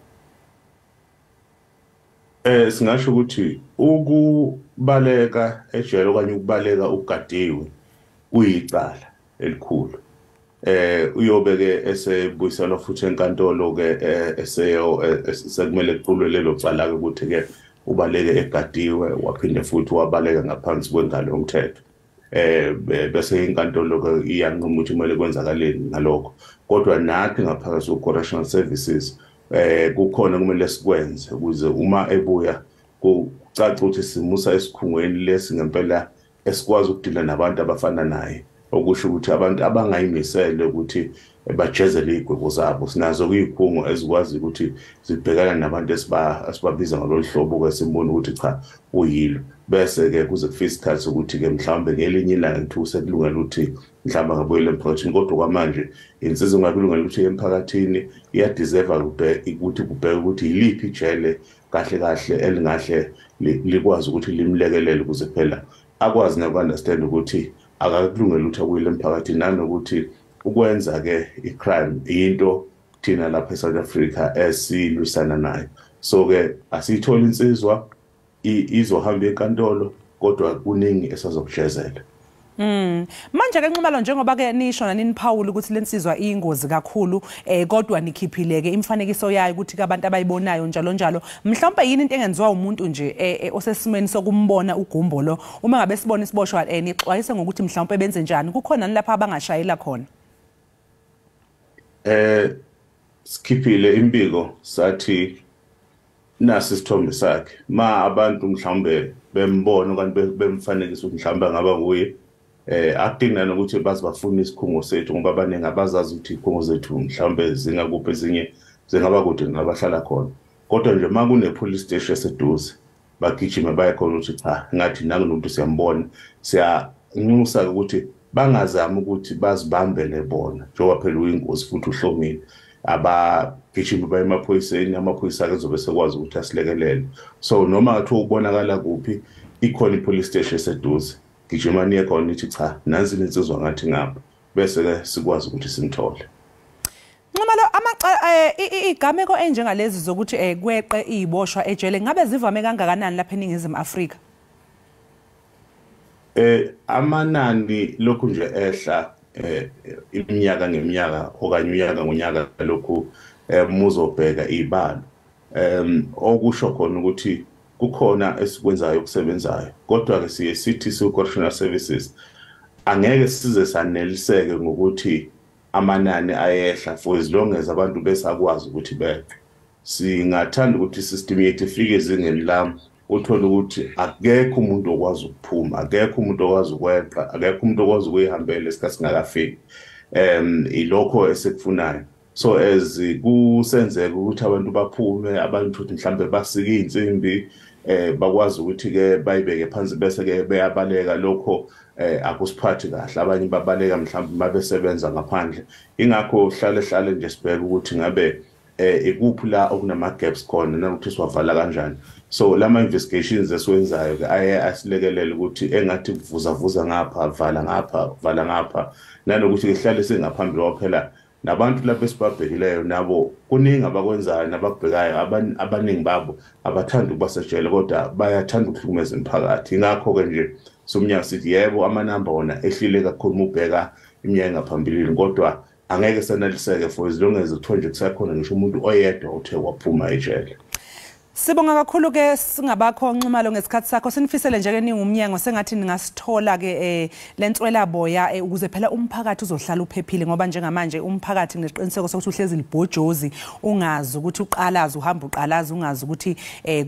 S5: Singasho ukuthi ukubaleka ejele okanye ukubaleka ugadiwe kuyicala elikhulu. Uyobeke esebuyiselwa futhi enkantolo ke sekumele kuqulwe lelo cala ke ukuthi ke ubaleke egadiwe waphinde futhi wabaleka ngaphansi kwengalo yomthetho. Bese inkantolo ke iyanquma ukuthi kumele kwenzakaleni ngalokho. Kodwa nathi ngaphakathi ku-correctional services kukhona kumele sikwenze ukuze uma ebuya kucaca ukuthi simusa esikhungweni lesi ngempela esikwazi ukudila nabantu abafana naye. Okusho ukuthi abantu abangayimisele ukuthi bajezele igwebo zabo. Sinazo kuyikhungo ezikwazi ukuthi zibhekana nabantu esibabiza ngalolu hlobo kwesimbona ukuthi cha uyilo. Bese ke kuze kufike isikhathi ukuthi ke mhlawumbe ngelinye ilanga ngithu sekulungela ukuthi mhlawumbe ngabuyela emphakathini kodwa kwamanje insizwe ngakulungela ukuthi emphakathini iyadeserve ukuthi kubheke ukuthi yiliphi ijele kahle kahle elingahle likwazi ukuthi limlekelele ukuze phela akwazi nokunderstand ukuthi akakulungela ukuthi akuyile emphakathini nanokuthi ukwenza ke icrime into thina lapha eSouth Africa esilwisana nayo. So ke asithola insizwa izohamba enkantolo kodwa kuningi esazokujezela.
S8: Manje ke Nxumalo njengoba ke nisho nanini Paul ukuthi lensizwa ingozi kakhulu kodwa nikhiphile ke imfanekiso yayo ukuthi abantu abayibonayo njalo njalo mhlawumbe yini into engenziwa umuntu nje osesimeni sokumbona uGumbo lo uma ngabe sibona isiboshwa nixwayise ngokuthi mhlawumbe benze njani kukhona lapha abangashayela khona.
S5: Sikhiphile impiko sathi nasi isithombe sakhe ma abantu mhlawumbe bembona okanye bemfanekisa ukuthi mhlawumbe ngaba nguye akudingana ukuthi bazibafuna isikhungo sethu ngoba abaningi abazazi ukuthi izikhungo zethu mhlawumbe zingakuphi ezinye zingaba kude nabahlala khona kodwa nje ma kune police station eseduze bagijima baye khona ukuthi cha ngathi nakunomuntu siyambona siyanxusa ukuthi bangazama ukuthi bazibambele bona njengoba phela uyingozi futhi uhlomile abagijima baye emaphoyiseni amaphoyisa azobe sekwazi ukuthi asilekelele. So noma ngathi ubonakala kuphi ikhona ipolice station eseduze gijima niye khona nithi cha nansi insizwa ngathi ngapha bese ke sikwazi ukuthi simthole.
S8: Nxumalo igameko enjengalezi zokuthi kweqe iziboshwa ejele ngabe zivame kangakanani lapha eNingizimu Afrika?
S5: Amanani lokhu nje ehla iminyaka ngeminyaka okanye unyaka ngonyaka lokhu muzobheka ibalo okusho khona ukuthi kukhona esikwenzayo okusebenzayo kodwa ke siye sithi correctional services angeke size saneliseke ngokuthi amanani ayehla for as long as abantu besakwazi ukuthi beqe. Singathanda ukuthi system yethu ifike ezingeni la uthola ukuthi akekho umuntu okwazi ukuphuma akekho umuntu okwazi ukweqa akekho umuntu okwazi ukuyihambela esikhathi singakafiki ilokho esekufunayo. So as kusenzeka ukuthi abantu baphume abantu futhi mhlambe basika insimbi bakwazi ukuthi ke bayibeke phansi bese ke beyabaleka lokho akusiphathi kahle abanye babaleka mhlambe mabesebenza ngaphandle ingakho hlale nje sibheke ukuthi ngabe ikuphi la okunama gaps khona nokuthi siwavala kanjani. So lama investigations esiwenzayo ke asilekelele ukuthi engathi kuvuza ngapha vala ngapha nanokuthi ke hlale singaphambili waphela nabantu lapho esibabhekileyo nabo kuningi abakwenzayo nababhekayo abaningi babo abathanda ukubasejele kodwa bayathanda ukuhlukumeza umphakathi. Ingakho ke nje somnyaka sithi yebo amanamba wona ehlile kakhulu ubheka iminyaka ngaphambili kodwa angeke sanaliseke for as long as uthonje kusakhona ngisho umuntu oyedwa uthe waphuma ejele.
S8: Sibonga kakhulu ke singabakho Nxumalo ngesikhathi sakho sinifisele nje ke ningumnyango sengathi ningasithola ke lentswela boya ukuze phela umphakathi uzohlala uphephile ngoba njengamanje umphakathi ngeqiniseko sokuthi uhlezi libhojozi ungazi ukuthi uqalaza uhamba uqalaza ungazi ukuthi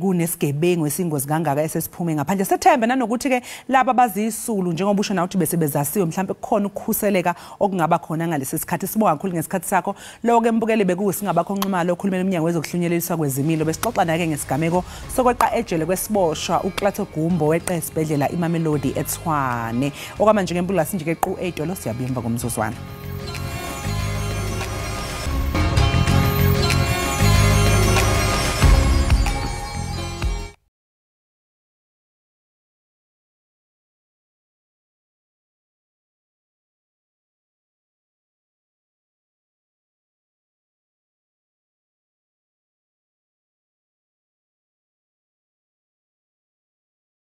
S8: kunesigebengu esingozi kangaka esesiphume ngaphandle sethembe nanokuthi ke laba bazisulu njengoba usho na ukuthi bese bezasiwe mhlawumbe kukhona ukukhuseleka okungaba khona ngalesi sikhathi. Sibonga kakhulu ngesikhathi sakho lo ke mbukele bekuwe singabakho Nxumalo okhulumela umnyango wezokuhlunyeleliswa kwezimilo besixoxa naye ngesigameko sokweqa ejele kwesiboshwa uKlato Gumbo weqe esibhedlela iMamelodi eTshwane okwamanje ngempula sinje ke qu 8 lo siyabimba ngomzuzwana.